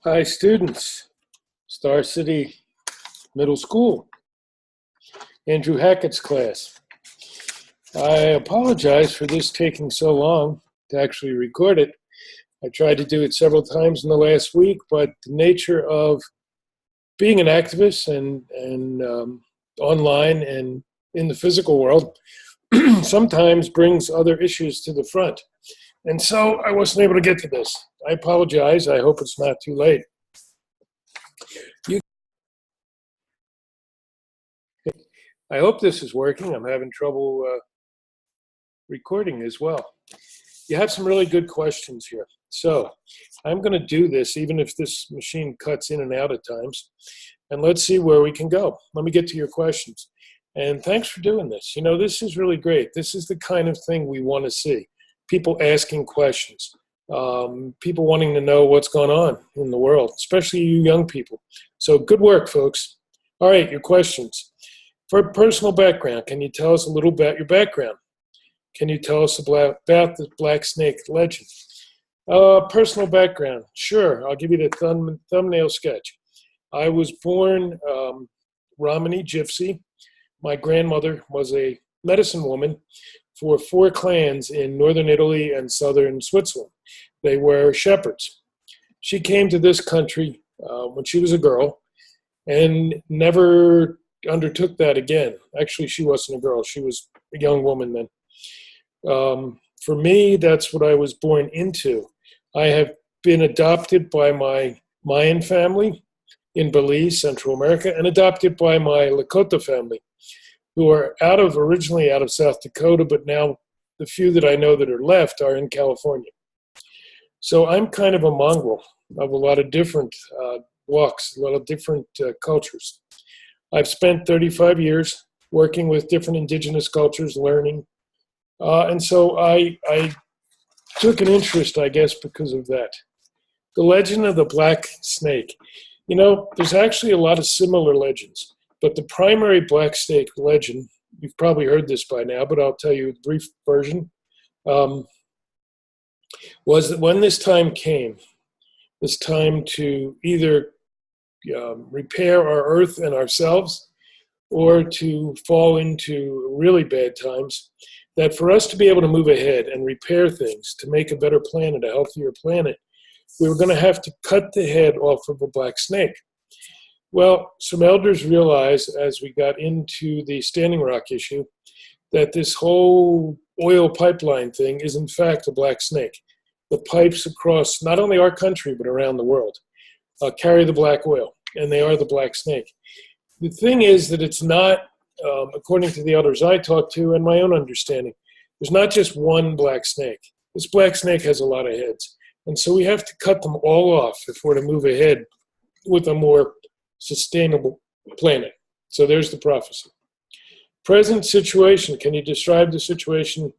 Hi, students. Star City Middle School, Andrew Hackett's class. I apologize for this taking so long to actually record it. I tried to do it several times in the last week, but the nature of being an activist and online and in the physical world sometimes brings other issues to the front. And so I wasn't able to get to this. I apologize. I hope it's not too late. I hope this is working. I'm having trouble recording as well. You have some really good questions here. So I'm going to do this even if this machine cuts in and out at times. And let's see where we can go. Let me get to your questions. And thanks for doing this. You know, this is really great. This is the kind of thing we want to see. People asking questions. People wanting to know what's going on in the world, especially you young people. So good work, folks. All right, your questions. For personal background, can you tell us a little about your background? Can you tell us about the Black Snake legend? Personal background, sure. I'll give you the thumbnail sketch. I was born Romani Gypsy. My grandmother was a medicine woman for 4 clans in northern Italy and southern Switzerland. They were shepherds. She came to this country when she was a girl and never undertook that again. Actually, she wasn't a girl. She was a young woman then. For me, that's what I was born into. I have been adopted by my Mayan family in Belize, Central America, and adopted by my Lakota family, who are originally out of South Dakota, but now the few that I know that are left are in California. So I'm kind of a mongrel of a lot of different walks, a lot of different cultures. I've spent 35 years working with different indigenous cultures, learning. And so I took an interest, I guess, because of that. The legend of the Black Snake. You know, there's actually a lot of similar legends, but the primary Black Snake legend, you've probably heard this by now, but I'll tell you a brief version, was that when this time came, this time to either repair our earth and ourselves or to fall into really bad times, that for us to be able to move ahead and repair things, to make a better planet, a healthier planet, we were going to have to cut the head off of a black snake. Well, some elders realized as we got into the Standing Rock issue that this whole oil pipeline thing is in fact a black snake. The pipes across not only our country but around the world carry the black oil, and they are the black snake. The thing is that it's not, according to the elders I talked to and my own understanding, there's not just one black snake. This black snake has a lot of heads. And so we have to cut them all off if we're to move ahead with a more sustainable planet. So there's the prophecy. Present situation. Can you describe the situation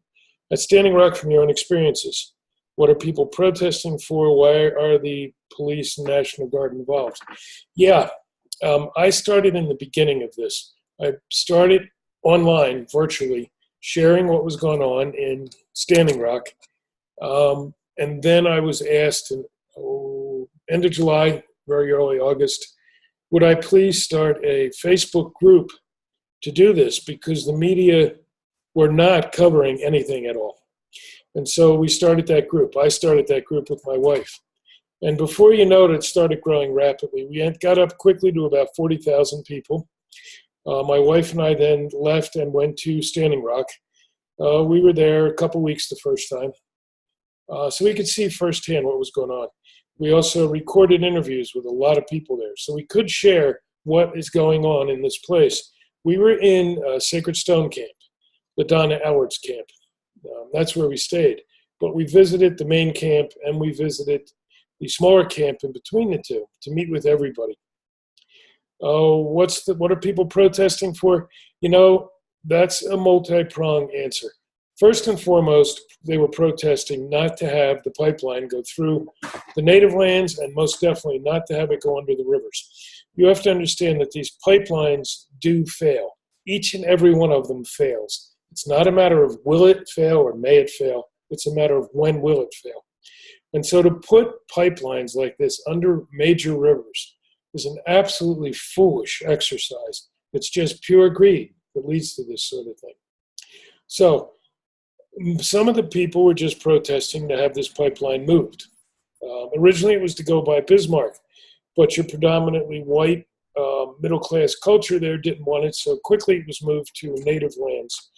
at Standing Rock from your own experiences? What are people protesting for? Why are the police and National Guard involved? Yeah, I started in the beginning of this. I started online, virtually, sharing what was going on in Standing Rock. And then I was asked in end of July, very early August, would I please start a Facebook group to do this, because the media were not covering anything at all. And so we started that group. I started that group with my wife. And before you know it started growing rapidly. We got up quickly to about 40,000 people. My wife and I then left and went to Standing Rock. We were there a couple weeks the first time. So we could see firsthand what was going on. We also recorded interviews with a lot of people there, so we could share what is going on in this place. We were in Sacred Stone Camp, the Donna Alwards camp. That's where we stayed. But we visited the main camp, and we visited the smaller camp in between the two to meet with everybody. What are people protesting for? You know, that's a multi-pronged answer. First and foremost, they were protesting not to have the pipeline go through the native lands, and most definitely not to have it go under the rivers. You have to understand that these pipelines do fail. Each and every one of them fails. It's not a matter of will it fail or may it fail. It's a matter of when will it fail. And so to put pipelines like this under major rivers is an absolutely foolish exercise. It's just pure greed that leads to this sort of thing. So some of the people were just protesting to have this pipeline moved. Originally, it was to go by Bismarck, but your predominantly white middle-class culture there didn't want it, so quickly it was moved to native lands,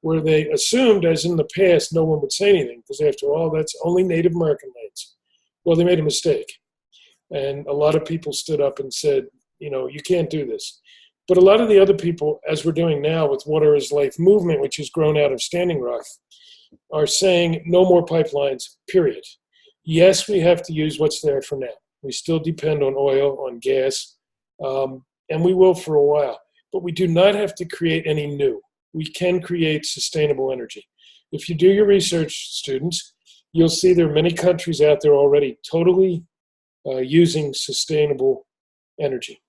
where they assumed, as in the past, no one would say anything, because after all, that's only Native American lands. Well, they made a mistake. And a lot of people stood up and said, you can't do this. But a lot of the other people, as we're doing now with Water is Life movement, which has grown out of Standing Rock, are saying no more pipelines, period. Yes, we have to use what's there for now. We still depend on oil, on gas, and we will for a while. But we do not have to create any new. We can create sustainable energy. If you do your research, students, you'll see there are many countries out there already totally using sustainable energy.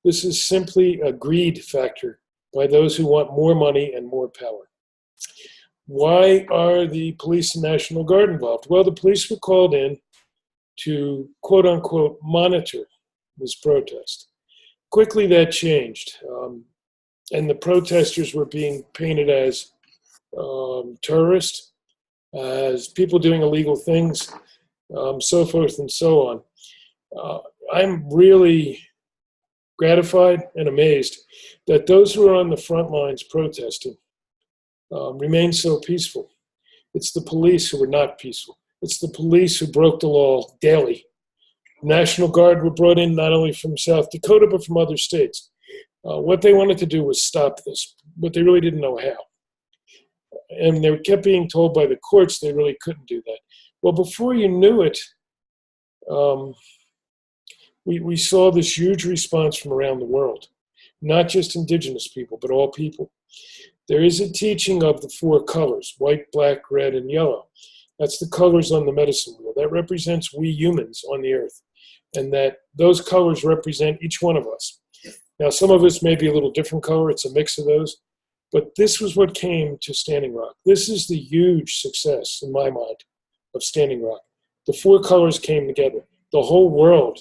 This is simply a greed factor by those who want more money and more power. Why are the police and National Guard involved? Well, the police were called in to, quote unquote, monitor this protest. Quickly that changed, and the protesters were being painted as terrorists, as people doing illegal things, so forth and so on. I'm really gratified and amazed that those who are on the front lines protesting remain so peaceful. It's the police who were not peaceful. It's the police who broke the law daily. National Guard were brought in not only from South Dakota, but from other states. What they wanted to do was stop this, but they really didn't know how. And they kept being told by the courts they really couldn't do that. Well, before you knew it, we saw this huge response from around the world, not just indigenous people, but all people. There is a teaching of the four colors, white, black, red, and yellow. That's the colors on the medicine wheel. That represents we humans on the earth, and that those colors represent each one of us. Now, some of us may be a little different color. It's a mix of those. But this was what came to Standing Rock. This is the huge success, in my mind, of Standing Rock. The four colors came together. The whole world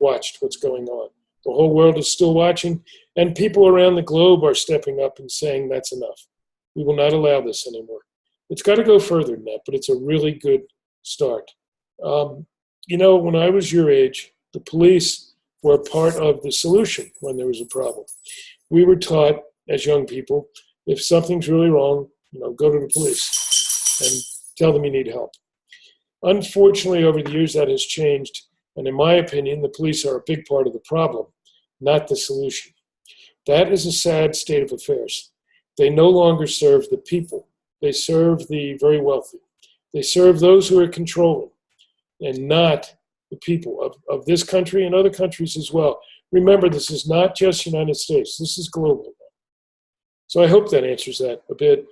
watched what's going on. The whole world is still watching, and people around the globe are stepping up and saying that's enough. We will not allow this anymore. It's got to go further than that, but it's a really good start. When I was your age, the police were part of the solution when there was a problem. We were taught as young people, if something's really wrong, go to the police and tell them you need help. Unfortunately, over the years, that has changed. And in my opinion, the police are a big part of the problem, not the solution. That is a sad state of affairs. They no longer serve the people. They serve the very wealthy. They serve those who are controlling, and not the people of this country and other countries as well. Remember, this is not just the United States. This is global. So I hope that answers that a bit.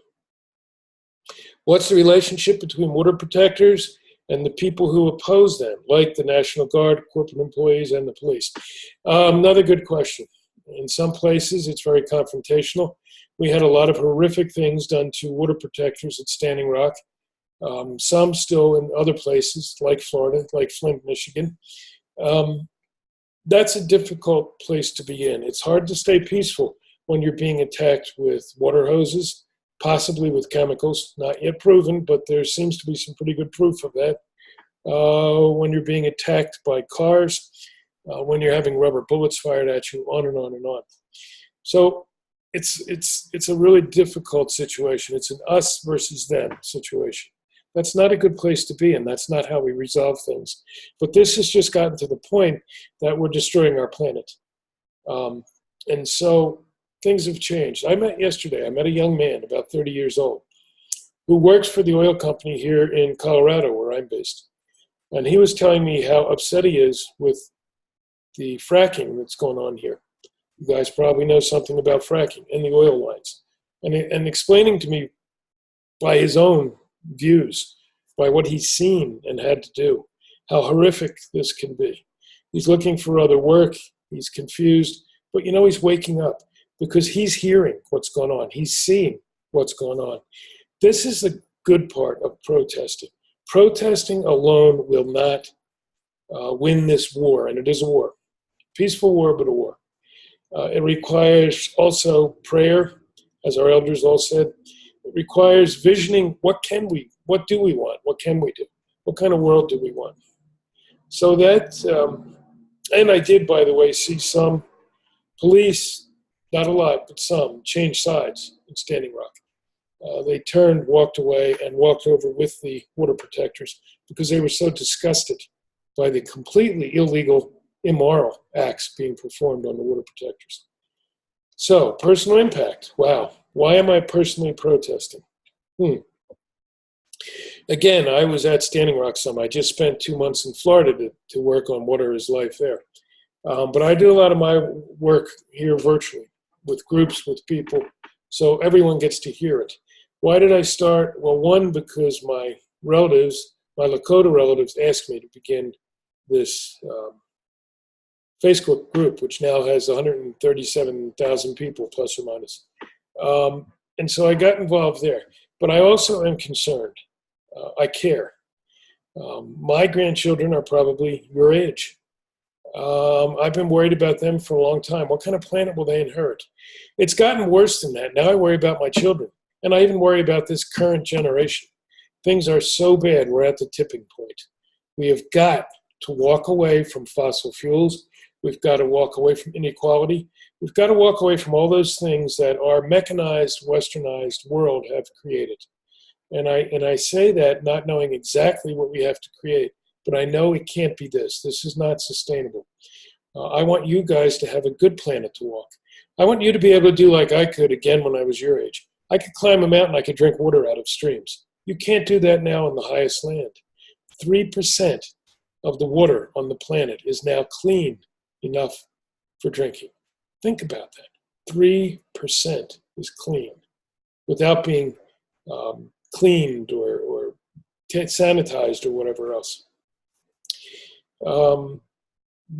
What's the relationship between water protectors and the people who oppose them, like the National Guard, corporate employees, and the police? Another good question. In some places, it's very confrontational. We had a lot of horrific things done to water protectors at Standing Rock. Some still in other places, like Florida, like Flint, Michigan. That's a difficult place to be in. It's hard to stay peaceful when you're being attacked with water hoses, possibly with chemicals, not yet proven, but there seems to be some pretty good proof of that. When you're being attacked by cars, when you're having rubber bullets fired at you, on and on and on. So it's a really difficult situation. It's an us versus them situation. That's not a good place to be in. That's not how we resolve things. But this has just gotten to the point that we're destroying our planet. And so things have changed. I met a young man, about 30 years old, who works for the oil company here in Colorado, where I'm based. And he was telling me how upset he is with the fracking that's going on here. You guys probably know something about fracking and the oil lines. And explaining to me by his own views, by what he's seen and had to do, how horrific this can be. He's looking for other work. He's confused. But he's waking up because he's hearing what's going on. He's seeing what's going on. This is the good part of protesting. Protesting alone will not win this war, and it is a war. Peaceful war, but a war. It requires also prayer, as our elders all said. It requires visioning, what do we want? What can we do? What kind of world do we want? So that, and I did, by the way, see some police, not a lot, but some, change sides in Standing Rock. They turned, walked away, and walked over with the water protectors because they were so disgusted by the completely illegal, immoral acts being performed on the water protectors. So, personal impact. Wow. Why am I personally protesting? Again, I was at Standing Rock some. I just spent 2 months in Florida to work on Water is Life there. But I do a lot of my work here virtually with groups, with people, so everyone gets to hear it. Why did I start? Well, one, because my relatives, my Lakota relatives, asked me to begin this Facebook group, which now has 137,000 people, plus or minus. And so I got involved there. But I also am concerned. I care. My grandchildren are probably your age. I've been worried about them for a long time. What kind of planet will they inherit? It's gotten worse than that. Now I worry about my children. And I even worry about this current generation. Things are so bad, we're at the tipping point. We have got to walk away from fossil fuels. We've got to walk away from inequality. We've got to walk away from all those things that our mechanized, westernized world have created. And I say that not knowing exactly what we have to create, but I know it can't be this. This is not sustainable. I want you guys to have a good planet to walk. I want you to be able to do like I could again when I was your age. I could climb a mountain, I could drink water out of streams. You can't do that now on the highest land. 3% of the water on the planet is now clean enough for drinking. Think about that. 3% is clean without being cleaned or sanitized or whatever else.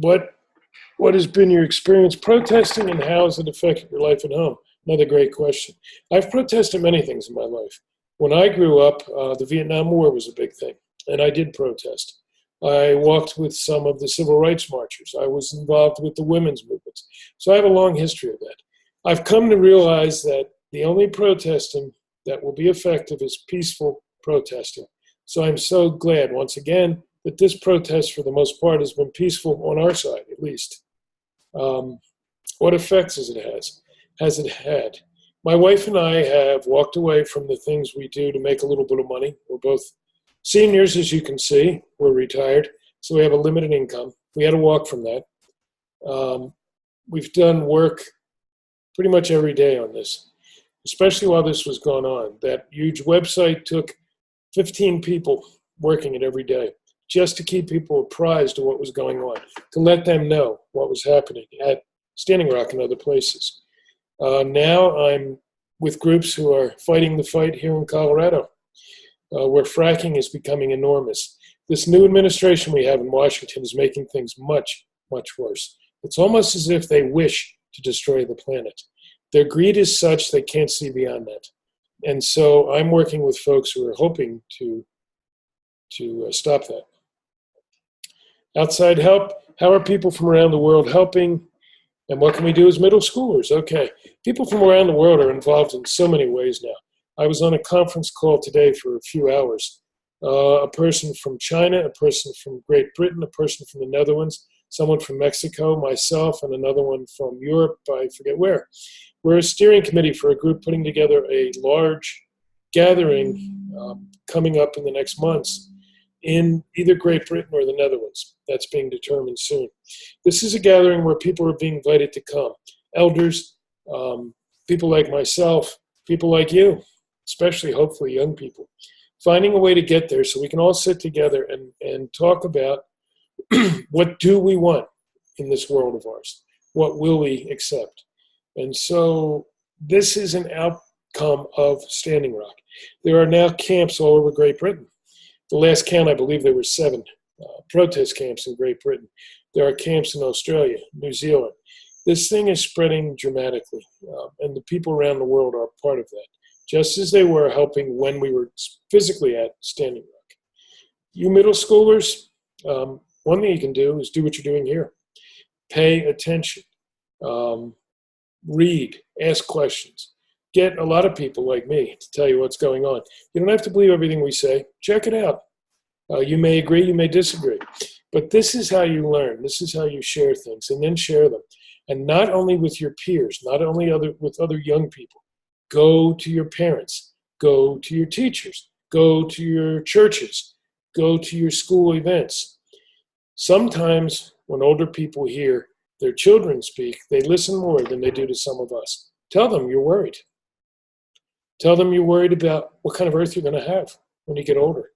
What has been your experience protesting, and how has it affected your life at home? Another great question. I've protested many things in my life. When I grew up, the Vietnam War was a big thing, and I did protest. I walked with some of the civil rights marchers. I was involved with the women's movements. So I have a long history of that. I've come to realize that the only protesting that will be effective is peaceful protesting. So I'm so glad, once again, that this protest, for the most part, has been peaceful on our side, at least. What effects has it had? My wife and I have walked away from the things we do to make a little bit of money. We're both seniors, as you can see. We're retired, so we have a limited income. We had to walk from that. We've done work pretty much every day on this, especially while this was going on. That huge website took 15 people working it every day just to keep people apprised of what was going on, to let them know what was happening at Standing Rock and other places. Now I'm with groups who are fighting the fight here in Colorado, where fracking is becoming enormous. This new administration we have in Washington is making things much, much worse. It's almost as if they wish to destroy the planet. Their greed is such they can't see beyond that. And so I'm working with folks who are hoping to stop that. Outside help, how are people from around the world helping? And what can we do as middle schoolers? Okay, people from around the world are involved in so many ways now. I was on a conference call today for a few hours. A person from China, a person from Great Britain, a person from the Netherlands, someone from Mexico, myself, and another one from Europe, I forget where. We're a steering committee for a group putting together a large gathering coming up in the next months in either Great Britain or the Netherlands. That's being determined soon. This is a gathering where people are being invited to come. Elders, people like myself, people like you, especially hopefully young people. Finding a way to get there so we can all sit together and talk about what do we want in this world of ours? What will we accept? And so this is an outcome of Standing Rock. There are now camps all over Great Britain. The last count, I believe there were 7 protest camps in Great Britain. There are camps in Australia, New Zealand. This thing is spreading dramatically, and the people around the world are part of that, just as they were helping when we were physically at Standing Rock. You middle schoolers, one thing you can do is do what you're doing here. Pay attention. Read. Ask questions. Get a lot of people like me to tell you what's going on. You don't have to believe everything we say. Check it out. You may agree, you may disagree. But this is how you learn. This is how you share things, and then share them. And not only with your peers, not only with other young people. Go to your parents. Go to your teachers. Go to your churches. Go to your school events. Sometimes when older people hear their children speak, they listen more than they do to some of us. Tell them you're worried. Tell them you're worried about what kind of earth you're going to have when you get older.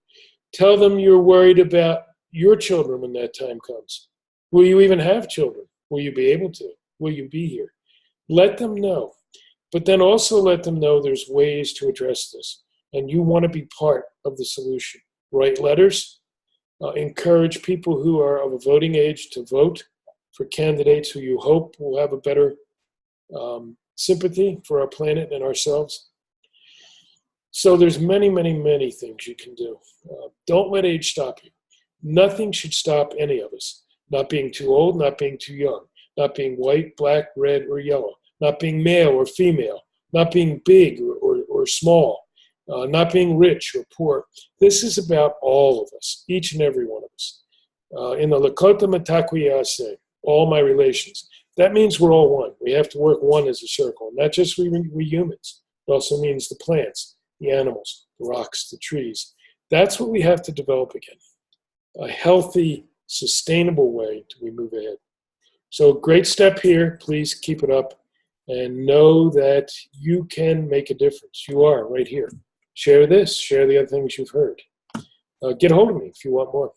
Tell them you're worried about your children when that time comes. Will you even have children? Will you be able to? Will you be here? Let them know. But then also let them know there's ways to address this. And you want to be part of the solution. Write letters. Encourage people who are of a voting age to vote for candidates who you hope will have a better sympathy for our planet and ourselves. So there's many, many, many things you can do. Don't let age stop you. Nothing should stop any of us. Not being too old, not being too young, not being white, black, red, or yellow, not being male or female, not being big or small, not being rich or poor. This is about all of us, each and every one of us. In the Lakota Matakwiyase, all my relations, that means we're all one. We have to work one as a circle. And not just we humans. It also means the plants, the animals, the rocks, the trees. That's what we have to develop again. A healthy, sustainable way to we move ahead. So great step here. Please keep it up. And know that you can make a difference. You are right here. Share this. Share the other things you've heard. Get a hold of me if you want more.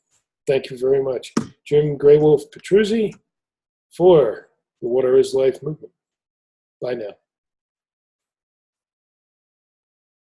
Thank you very much. Jim Graywolf Petruzzi for the Water is Life movement. Bye now.